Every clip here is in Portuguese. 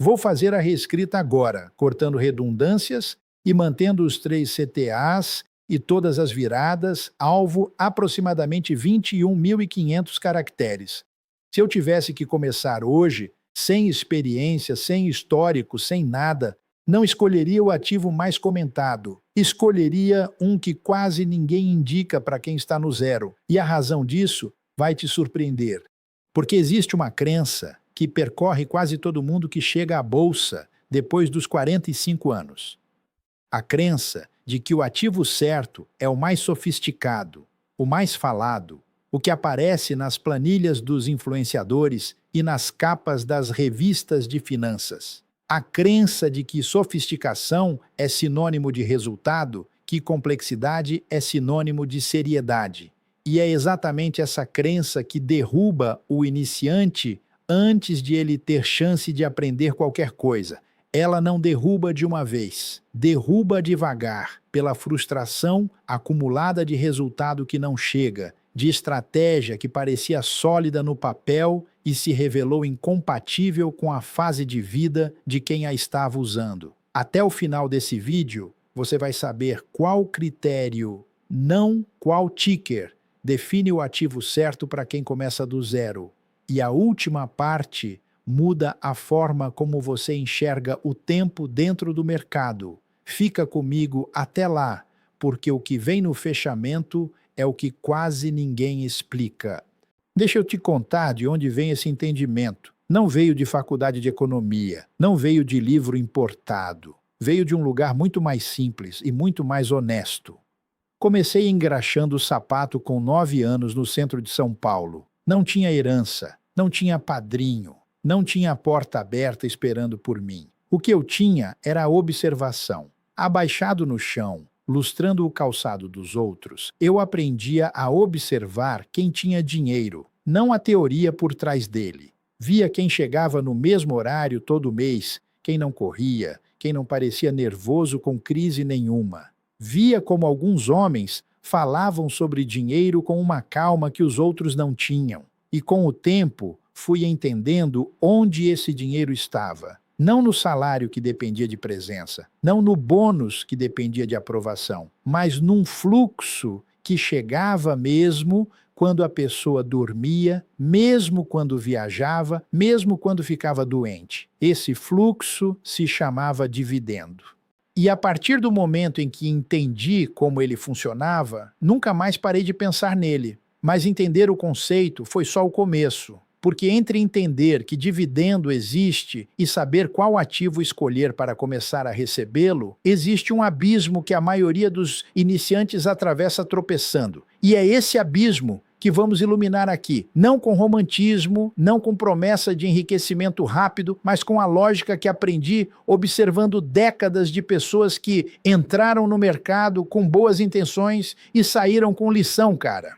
Vou fazer a reescrita agora, cortando redundâncias e mantendo os 3 CTAs e todas as viradas, alvo aproximadamente 21.500 caracteres. Se eu tivesse que começar hoje, sem experiência, sem histórico, sem nada, não escolheria o ativo mais comentado. Escolheria um que quase ninguém indica para quem está no zero. E a razão disso vai te surpreender. Porque existe uma crença que percorre quase todo mundo que chega à bolsa depois dos 45 anos. A crença de que o ativo certo é o mais sofisticado, o mais falado, o que aparece nas planilhas dos influenciadores e nas capas das revistas de finanças. A crença de que sofisticação é sinônimo de resultado, que complexidade é sinônimo de seriedade. E é exatamente essa crença que derruba o iniciante antes de ele ter chance de aprender qualquer coisa. Ela não derruba de uma vez, derruba devagar, pela frustração acumulada de resultado que não chega, de estratégia que parecia sólida no papel e se revelou incompatível com a fase de vida de quem a estava usando. Até o final desse vídeo, você vai saber qual critério, não qual ticker, define o ativo certo para quem começa do zero. E a última parte muda a forma como você enxerga o tempo dentro do mercado. Fica comigo até lá, porque o que vem no fechamento é o que quase ninguém explica. Deixa eu te contar de onde vem esse entendimento. Não veio de faculdade de economia, não veio de livro importado. Veio de um lugar muito mais simples e muito mais honesto. Comecei engraxando o sapato com 9 anos no centro de São Paulo. Não tinha herança, não tinha padrinho, não tinha a porta aberta esperando por mim. O que eu tinha era a observação. Abaixado no chão, lustrando o calçado dos outros, eu aprendia a observar quem tinha dinheiro, não a teoria por trás dele. Via quem chegava no mesmo horário todo mês, quem não corria, quem não parecia nervoso com crise nenhuma. Via como alguns homens falavam sobre dinheiro com uma calma que os outros não tinham. E com o tempo, fui entendendo onde esse dinheiro estava. Não no salário que dependia de presença, não no bônus que dependia de aprovação, mas num fluxo que chegava mesmo quando a pessoa dormia, mesmo quando viajava, mesmo quando ficava doente. Esse fluxo se chamava dividendo. E a partir do momento em que entendi como ele funcionava, nunca mais parei de pensar nele. Mas entender o conceito foi só o começo. Porque entre entender que dividendo existe e saber qual ativo escolher para começar a recebê-lo, existe um abismo que a maioria dos iniciantes atravessa tropeçando. E é esse abismo que vamos iluminar aqui, não com romantismo, não com promessa de enriquecimento rápido, mas com a lógica que aprendi observando décadas de pessoas que entraram no mercado com boas intenções e saíram com lição, cara.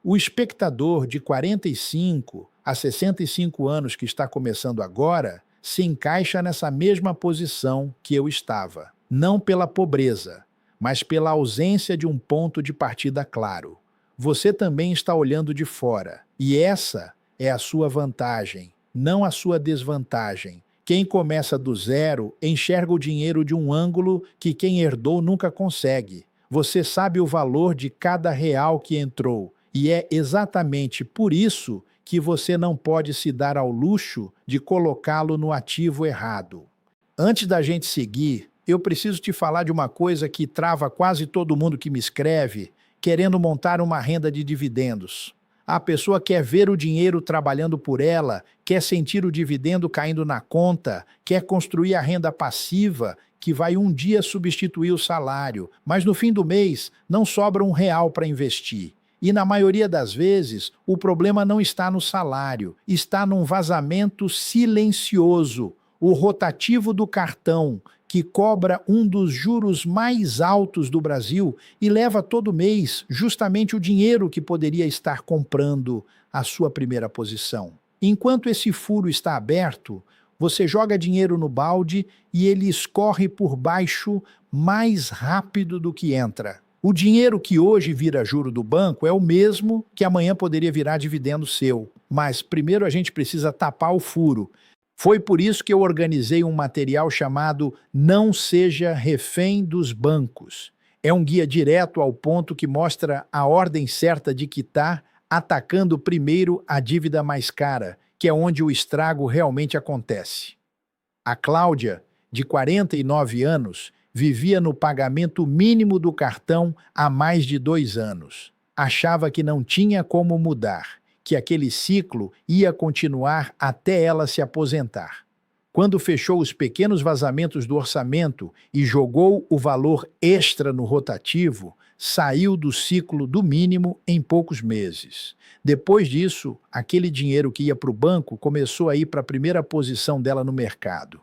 O espectador de 45 a 65 anos que está começando agora se encaixa nessa mesma posição que eu estava. Não pela pobreza, mas pela ausência de um ponto de partida claro. Você também está olhando de fora. E essa é a sua vantagem, não a sua desvantagem. Quem começa do zero enxerga o dinheiro de um ângulo que quem herdou nunca consegue. Você sabe o valor de cada real que entrou. E é exatamente por isso que você não pode se dar ao luxo de colocá-lo no ativo errado. Antes da gente seguir, eu preciso te falar de uma coisa que trava quase todo mundo que me escreve, querendo montar uma renda de dividendos. A pessoa quer ver o dinheiro trabalhando por ela, quer sentir o dividendo caindo na conta, quer construir a renda passiva, que vai um dia substituir o salário, mas no fim do mês não sobra um real para investir. E na maioria das vezes, o problema não está no salário, está num vazamento silencioso, o rotativo do cartão, que cobra um dos juros mais altos do Brasil e leva todo mês justamente o dinheiro que poderia estar comprando a sua primeira posição. Enquanto esse furo está aberto, você joga dinheiro no balde e ele escorre por baixo mais rápido do que entra. O dinheiro que hoje vira juro do banco é o mesmo que amanhã poderia virar dividendo seu. Mas primeiro a gente precisa tapar o furo. Foi por isso que eu organizei um material chamado Não Seja Refém dos Bancos. É um guia direto ao ponto que mostra a ordem certa de quitar, atacando primeiro a dívida mais cara, que é onde o estrago realmente acontece. A Cláudia, de 49 anos, vivia no pagamento mínimo do cartão há mais de 2 anos. Achava que não tinha como mudar, que aquele ciclo ia continuar até ela se aposentar. Quando fechou os pequenos vazamentos do orçamento e jogou o valor extra no rotativo, saiu do ciclo do mínimo em poucos meses. Depois disso, aquele dinheiro que ia para o banco começou a ir para a primeira posição dela no mercado.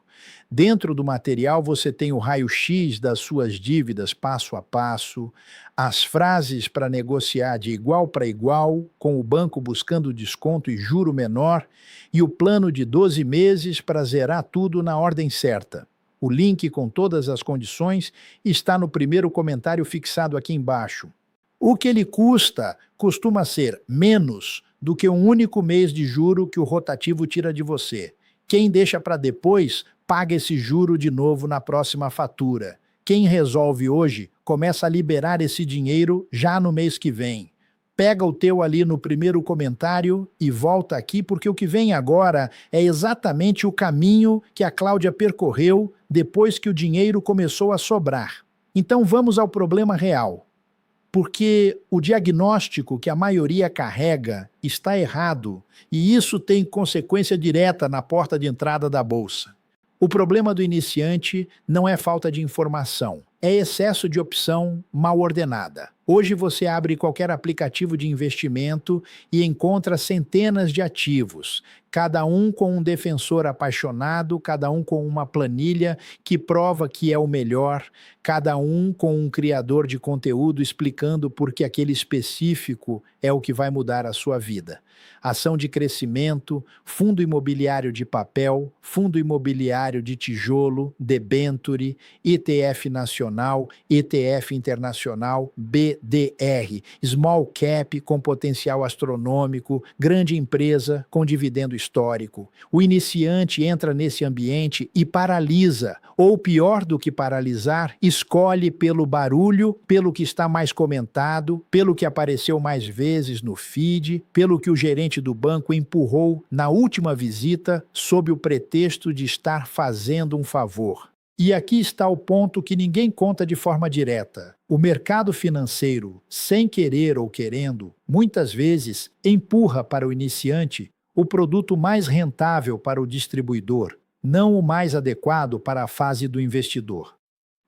Dentro do material você tem o raio-x das suas dívidas passo a passo, as frases para negociar de igual para igual, com o banco buscando desconto e juro menor, e o plano de 12 meses para zerar tudo na ordem certa. O link com todas as condições está no primeiro comentário fixado aqui embaixo. O que ele custa costuma ser menos do que um único mês de juro que o rotativo tira de você. Quem deixa para depois, paga esse juro de novo na próxima fatura. Quem resolve hoje, começa a liberar esse dinheiro já no mês que vem. Pega o teu ali no primeiro comentário e volta aqui, porque o que vem agora é exatamente o caminho que a Cláudia percorreu depois que o dinheiro começou a sobrar. Então vamos ao problema real. Porque o diagnóstico que a maioria carrega está errado e isso tem consequência direta na porta de entrada da bolsa. O problema do iniciante não é falta de informação, é excesso de opção mal ordenada. Hoje você abre qualquer aplicativo de investimento e encontra centenas de ativos, cada um com um defensor apaixonado, cada um com uma planilha que prova que é o melhor, cada um com um criador de conteúdo explicando por que aquele específico é o que vai mudar a sua vida. Ação de crescimento, fundo imobiliário de papel, fundo imobiliário de tijolo, debenture, ETF nacional, ETF internacional, BDR, small cap com potencial astronômico, grande empresa com dividendo histórico. O iniciante entra nesse ambiente e paralisa, ou pior do que paralisar, escolhe pelo barulho, pelo que está mais comentado, pelo que apareceu mais vezes no feed, pelo que o gerente do banco empurrou na última visita sob o pretexto de estar fazendo um favor. E aqui está o ponto que ninguém conta de forma direta. O mercado financeiro, sem querer ou querendo, muitas vezes empurra para o iniciante o produto mais rentável para o distribuidor, não o mais adequado para a fase do investidor.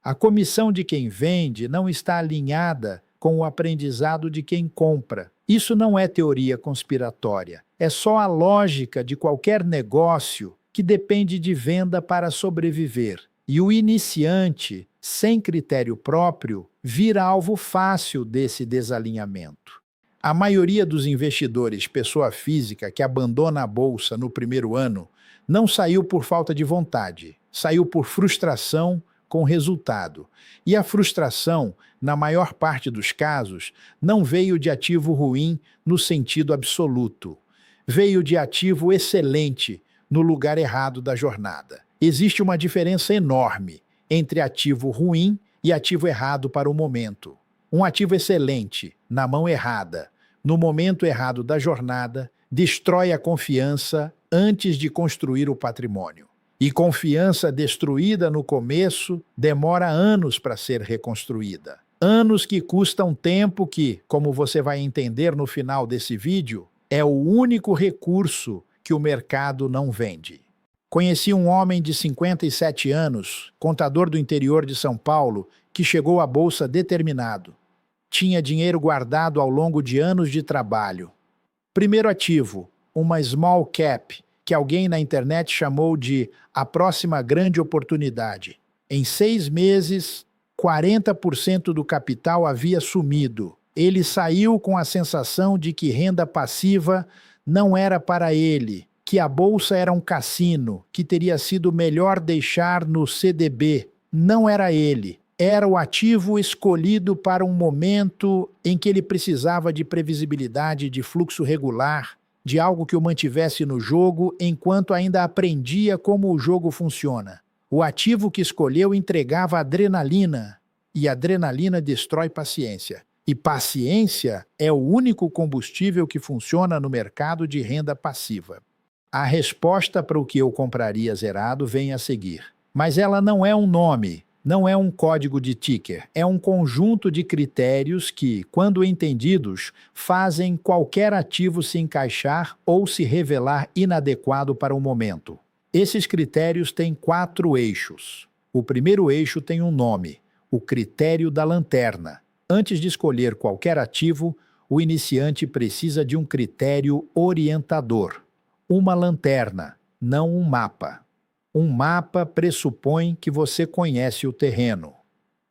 A comissão de quem vende não está alinhada com o aprendizado de quem compra. Isso não é teoria conspiratória, é só a lógica de qualquer negócio que depende de venda para sobreviver. E o iniciante, sem critério próprio, vira alvo fácil desse desalinhamento. A maioria dos investidores, pessoa física, que abandona a bolsa no primeiro ano, não saiu por falta de vontade, saiu por frustração com resultado. E a frustração, na maior parte dos casos, não veio de ativo ruim no sentido absoluto. Veio de ativo excelente no lugar errado da jornada. Existe uma diferença enorme entre ativo ruim e ativo errado para o momento. Um ativo excelente, na mão errada, no momento errado da jornada, destrói a confiança antes de construir o patrimônio. E confiança destruída no começo demora anos para ser reconstruída. Anos que custam tempo que, como você vai entender no final desse vídeo, é o único recurso que o mercado não vende. Conheci um homem de 57 anos, contador do interior de São Paulo, que chegou à bolsa determinado. Tinha dinheiro guardado ao longo de anos de trabalho. Primeiro ativo, uma small cap, que alguém na internet chamou de a próxima grande oportunidade. Em 6 meses, 40% do capital havia sumido. Ele saiu com a sensação de que renda passiva não era para ele, que a bolsa era um cassino, que teria sido melhor deixar no CDB. Não era ele. Era o ativo escolhido para um momento em que ele precisava de previsibilidade de fluxo regular, de algo que o mantivesse no jogo enquanto ainda aprendia como o jogo funciona. O ativo que escolheu entregava adrenalina, e adrenalina destrói paciência. E paciência é o único combustível que funciona no mercado de renda passiva. A resposta para o que eu compraria zerado vem a seguir. Mas ela não é um nome, não é um código de ticker, é um conjunto de critérios que, quando entendidos, fazem qualquer ativo se encaixar ou se revelar inadequado para o momento. Esses critérios têm 4 eixos. O primeiro eixo tem um nome, o critério da lanterna. Antes de escolher qualquer ativo, o iniciante precisa de um critério orientador. Uma lanterna, não um mapa. Um mapa pressupõe que você conhece o terreno.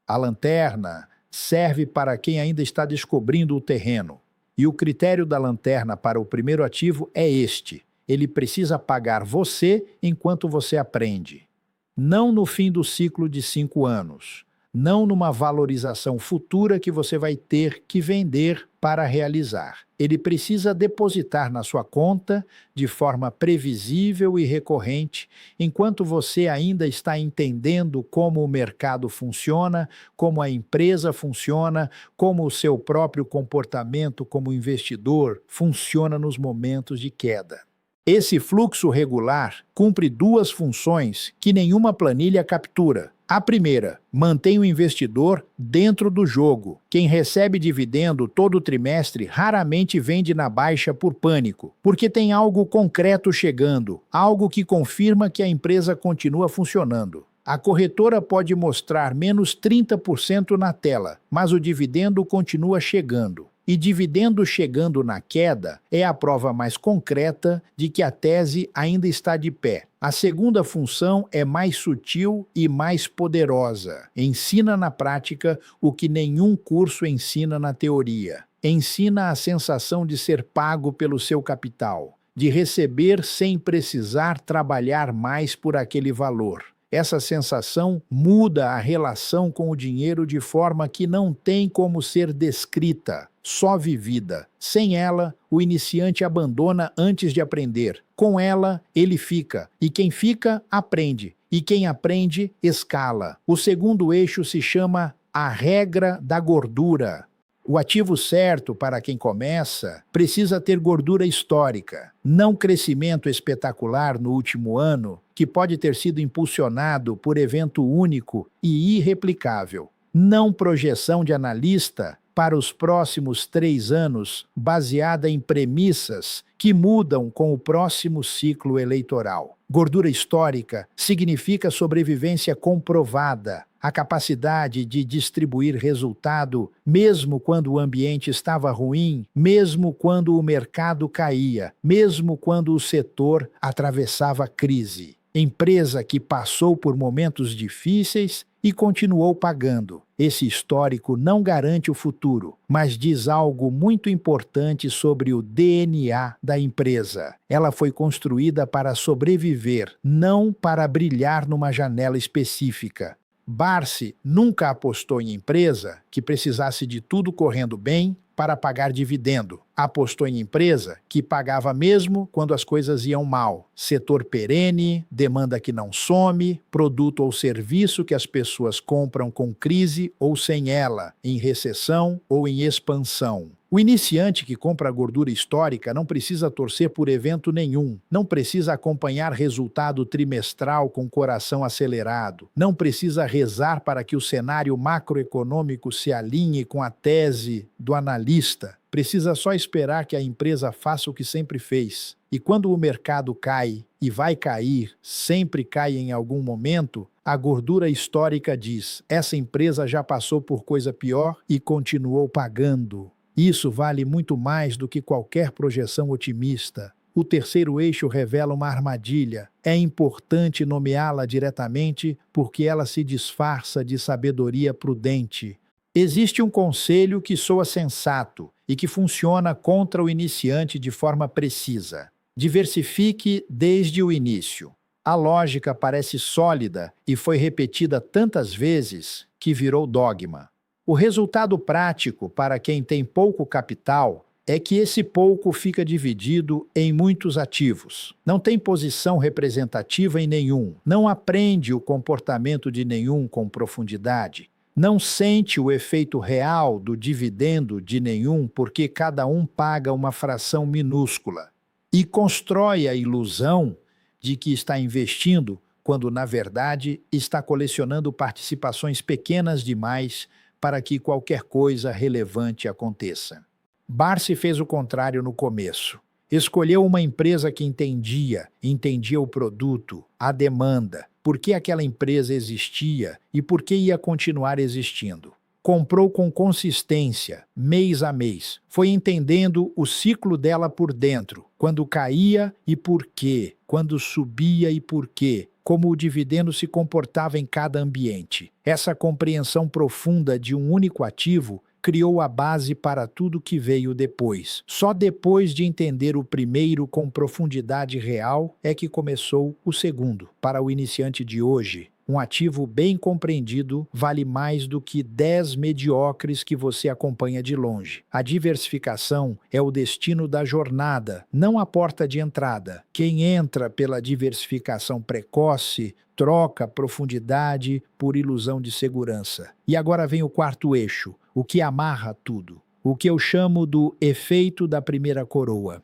A lanterna serve para quem ainda está descobrindo o terreno. E o critério da lanterna para o primeiro ativo é este. Ele precisa pagar você enquanto você aprende. Não no fim do ciclo de 5 anos. Não numa valorização futura que você vai ter que vender para realizar. Ele precisa depositar na sua conta de forma previsível e recorrente, enquanto você ainda está entendendo como o mercado funciona, como a empresa funciona, como o seu próprio comportamento como investidor funciona nos momentos de queda. Esse fluxo regular cumpre 2 funções que nenhuma planilha captura. A primeira, mantém o investidor dentro do jogo. Quem recebe dividendo todo trimestre raramente vende na baixa por pânico, porque tem algo concreto chegando, algo que confirma que a empresa continua funcionando. A corretora pode mostrar menos 30% na tela, mas o dividendo continua chegando. E dividendo chegando na queda é a prova mais concreta de que a tese ainda está de pé. A segunda função é mais sutil e mais poderosa. Ensina na prática o que nenhum curso ensina na teoria. Ensina a sensação de ser pago pelo seu capital, de receber sem precisar trabalhar mais por aquele valor. Essa sensação muda a relação com o dinheiro de forma que não tem como ser descrita, só vivida. Sem ela, o iniciante abandona antes de aprender. Com ela, ele fica. E quem fica, aprende. E quem aprende, escala. O segundo eixo se chama a regra da gordura. O ativo certo para quem começa precisa ter gordura histórica, não crescimento espetacular no último ano, que pode ter sido impulsionado por evento único e irreplicável. Não projeção de analista para os próximos 3 anos, baseada em premissas que mudam com o próximo ciclo eleitoral. Gordura histórica significa sobrevivência comprovada, a capacidade de distribuir resultado mesmo quando o ambiente estava ruim, mesmo quando o mercado caía, mesmo quando o setor atravessava crise. Empresa que passou por momentos difíceis e continuou pagando. Esse histórico não garante o futuro, mas diz algo muito importante sobre o DNA da empresa. Ela foi construída para sobreviver, não para brilhar numa janela específica. Barsi nunca apostou em empresa que precisasse de tudo correndo bem para pagar dividendo. Apostou em empresa que pagava mesmo quando as coisas iam mal. Setor perene, demanda que não some, produto ou serviço que as pessoas compram com crise ou sem ela, em recessão ou em expansão. O iniciante que compra gordura histórica não precisa torcer por evento nenhum, não precisa acompanhar resultado trimestral com coração acelerado, não precisa rezar para que o cenário macroeconômico se alinhe com a tese do analista. Precisa só esperar que a empresa faça o que sempre fez. E quando o mercado cai, e vai cair, sempre cai em algum momento, a gordura histórica diz: essa empresa já passou por coisa pior e continuou pagando. Isso vale muito mais do que qualquer projeção otimista. O terceiro eixo revela uma armadilha. É importante nomeá-la diretamente porque ela se disfarça de sabedoria prudente. Existe um conselho que soa sensato e que funciona contra o iniciante de forma precisa. Diversifique desde o início. A lógica parece sólida e foi repetida tantas vezes que virou dogma. O resultado prático para quem tem pouco capital é que esse pouco fica dividido em muitos ativos. Não tem posição representativa em nenhum, não aprende o comportamento de nenhum com profundidade, não sente o efeito real do dividendo de nenhum porque cada um paga uma fração minúscula e constrói a ilusão de que está investindo quando, na verdade, está colecionando participações pequenas demais para que qualquer coisa relevante aconteça. Barsi fez o contrário no começo. Escolheu uma empresa que entendia o produto, a demanda, por que aquela empresa existia e por que ia continuar existindo. Comprou com consistência, mês a mês. Foi entendendo o ciclo dela por dentro, quando caía e por quê, quando subia e por quê, como o dividendo se comportava em cada ambiente. Essa compreensão profunda de um único ativo criou a base para tudo que veio depois. Só depois de entender o primeiro com profundidade real é que começou o segundo. Para o iniciante de hoje, um ativo bem compreendido vale mais do que 10 mediocres que você acompanha de longe. A diversificação é o destino da jornada, não a porta de entrada. Quem entra pela diversificação precoce troca profundidade por ilusão de segurança. E agora vem o quarto eixo, o que amarra tudo. O que eu chamo do efeito da primeira coroa.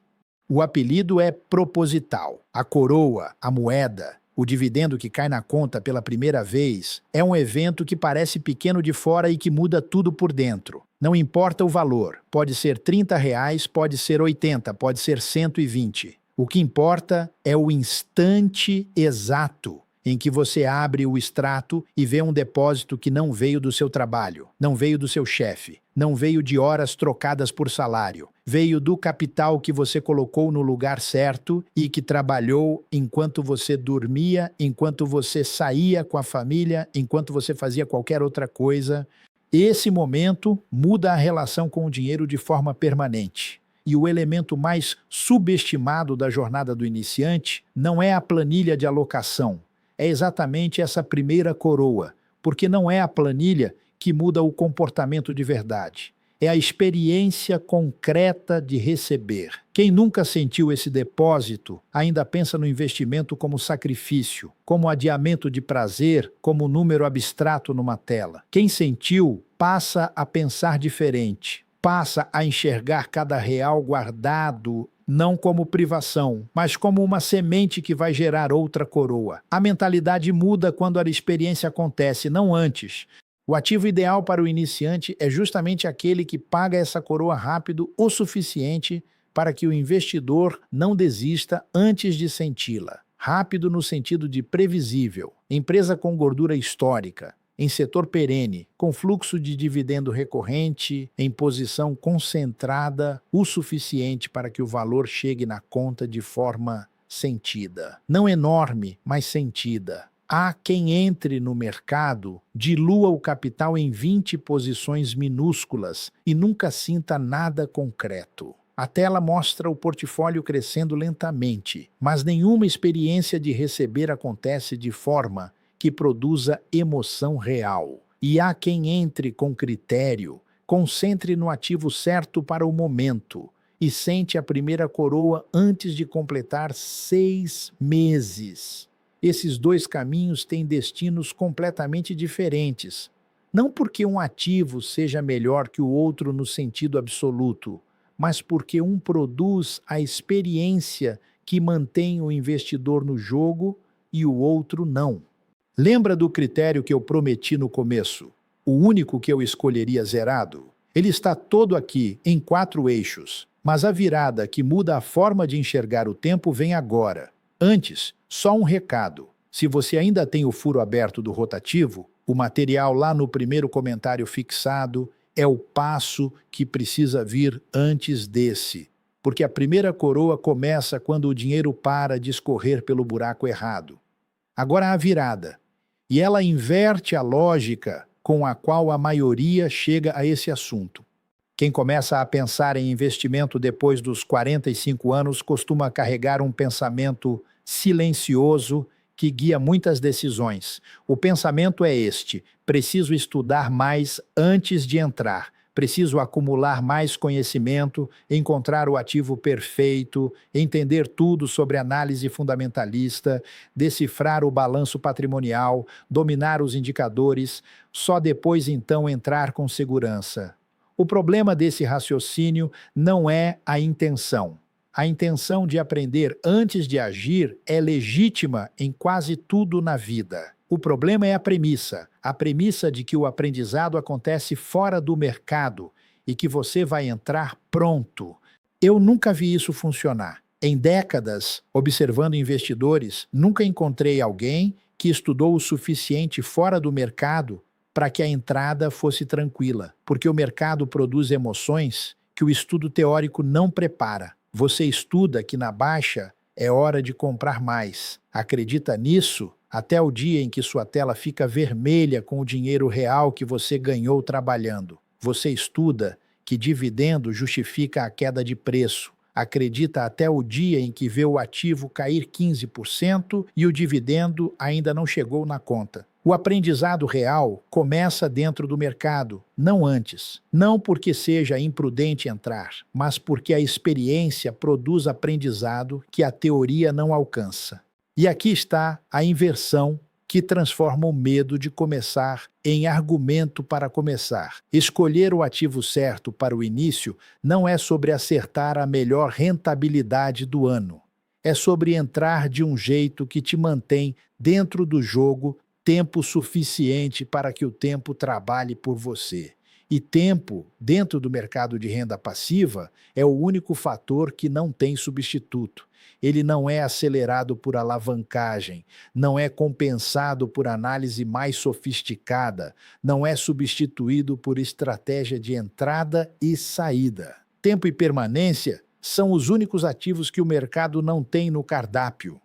O apelido é proposital. A coroa, a moeda, o dividendo que cai na conta pela primeira vez é um evento que parece pequeno de fora e que muda tudo por dentro. Não importa o valor, pode ser R$ 30, pode ser 80, pode ser 120. O que importa é o instante exato em que você abre o extrato e vê um depósito que não veio do seu trabalho, não veio do seu chefe, não veio de horas trocadas por salário, veio do capital que você colocou no lugar certo e que trabalhou enquanto você dormia, enquanto você saía com a família, enquanto você fazia qualquer outra coisa. Esse momento muda a relação com o dinheiro de forma permanente. E o elemento mais subestimado da jornada do iniciante não é a planilha de alocação, é exatamente essa primeira coroa, porque não é a planilha que muda o comportamento de verdade. É a experiência concreta de receber. Quem nunca sentiu esse depósito ainda pensa no investimento como sacrifício, como adiamento de prazer, como número abstrato numa tela. Quem sentiu passa a pensar diferente, passa a enxergar cada real guardado não como privação, mas como uma semente que vai gerar outra coroa. A mentalidade muda quando a experiência acontece, não antes. O ativo ideal para o iniciante é justamente aquele que paga essa coroa rápido o suficiente para que o investidor não desista antes de senti-la. Rápido no sentido de previsível, empresa com gordura histórica, em setor perene, com fluxo de dividendo recorrente, em posição concentrada o suficiente para que o valor chegue na conta de forma sentida. Não enorme, mas sentida. Há quem entre no mercado, dilua o capital em 20 posições minúsculas e nunca sinta nada concreto. A tela mostra o portfólio crescendo lentamente, mas nenhuma experiência de receber acontece de forma que produza emoção real. E há quem entre com critério, concentre no ativo certo para o momento e sente a primeira coroa antes de completar 6 meses. Esses dois caminhos têm destinos completamente diferentes. Não porque um ativo seja melhor que o outro no sentido absoluto, mas porque um produz a experiência que mantém o investidor no jogo e o outro não. Lembra do critério que eu prometi no começo? O único que eu escolheria zerado? Ele está todo aqui, em 4 eixos. Mas a virada que muda a forma de enxergar o tempo vem agora. Antes, só um recado. Se você ainda tem o furo aberto do rotativo, o material lá no primeiro comentário fixado é o passo que precisa vir antes desse. Porque a primeira coroa começa quando o dinheiro para de escorrer pelo buraco errado. Agora a virada. E ela inverte a lógica com a qual a maioria chega a esse assunto. Quem começa a pensar em investimento depois dos 45 anos costuma carregar um pensamento silencioso que guia muitas decisões. O pensamento é este: preciso estudar mais antes de entrar, Preciso acumular mais conhecimento, encontrar o ativo perfeito, entender tudo sobre análise fundamentalista, decifrar o balanço patrimonial, dominar os indicadores, só depois então entrar com segurança. O problema desse raciocínio não é a intenção. A intenção de aprender antes de agir é legítima em quase tudo na vida. O problema é a premissa de que o aprendizado acontece fora do mercado e que você vai entrar pronto. Eu nunca vi isso funcionar. Em décadas, observando investidores, nunca encontrei alguém que estudou o suficiente fora do mercado para que a entrada fosse tranquila, porque o mercado produz emoções que o estudo teórico não prepara. Você estuda que na baixa é hora de comprar mais. Acredita nisso até o dia em que sua tela fica vermelha com o dinheiro real que você ganhou trabalhando. Você estuda que dividendo justifica a queda de preço. Acredita até o dia em que vê o ativo cair 15% e o dividendo ainda não chegou na conta. O aprendizado real começa dentro do mercado, não antes. Não porque seja imprudente entrar, mas porque a experiência produz aprendizado que a teoria não alcança. E aqui está a inversão que transforma o medo de começar em argumento para começar. Escolher o ativo certo para o início não é sobre acertar a melhor rentabilidade do ano. É sobre entrar de um jeito que te mantém dentro do jogo tempo suficiente para que o tempo trabalhe por você. E tempo, dentro do mercado de renda passiva, é o único fator que não tem substituto. Ele não é acelerado por alavancagem, não é compensado por análise mais sofisticada, não é substituído por estratégia de entrada e saída. Tempo e permanência são os únicos ativos que o mercado não tem no cardápio.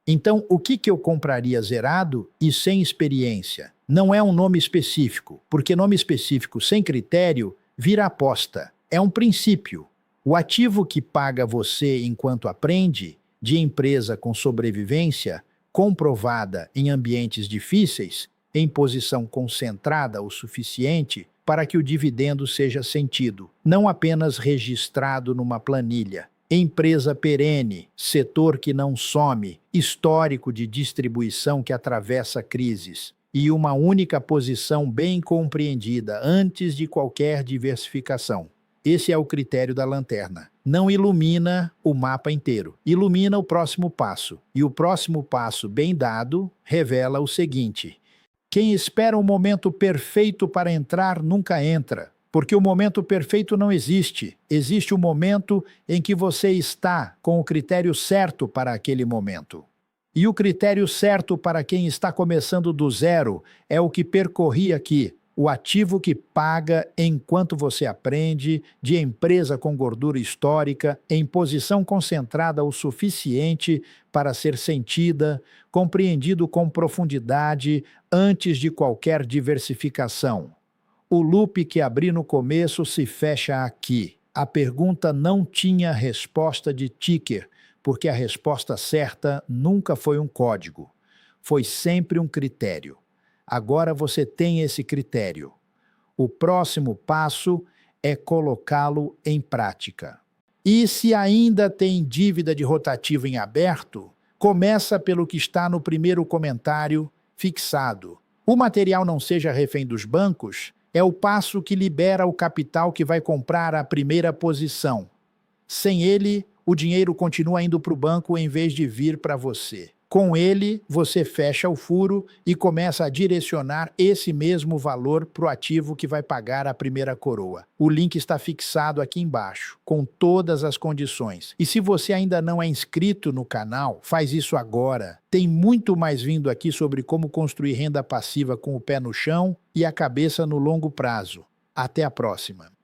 Então, o que eu compraria zerado e sem experiência? Não é um nome específico, porque nome específico sem critério vira aposta. É um princípio. O ativo que paga você enquanto aprende, de empresa com sobrevivência, comprovada em ambientes difíceis, em posição concentrada o suficiente para que o dividendo seja sentido, não apenas registrado numa planilha. Empresa perene, setor que não some, histórico de distribuição que atravessa crises e uma única posição bem compreendida antes de qualquer diversificação. Esse é o critério da lanterna. Não ilumina o mapa inteiro, ilumina o próximo passo. E o próximo passo, bem dado, revela o seguinte: quem espera o momento perfeito para entrar nunca entra. Porque o momento perfeito não existe. Existe o momento em que você está com o critério certo para aquele momento. E o critério certo para quem está começando do zero é o que percorri aqui. O ativo que paga enquanto você aprende, de empresa com gordura histórica, em posição concentrada o suficiente para ser sentida, compreendido com profundidade antes de qualquer diversificação. O loop que abri no começo se fecha aqui. A pergunta não tinha resposta de ticker, porque a resposta certa nunca foi um código. Foi sempre um critério. Agora você tem esse critério. O próximo passo é colocá-lo em prática. E se ainda tem dívida de rotativo em aberto, começa pelo que está no primeiro comentário fixado. O material não seja refém dos bancos é o passo que libera o capital que vai comprar a primeira posição. Sem ele, o dinheiro continua indo para o banco em vez de vir para você. Com ele, você fecha o furo e começa a direcionar esse mesmo valor para o ativo que vai pagar a primeira coroa. O link está fixado aqui embaixo, com todas as condições. E se você ainda não é inscrito no canal, faz isso agora. Tem muito mais vindo aqui sobre como construir renda passiva com o pé no chão e a cabeça no longo prazo. Até a próxima.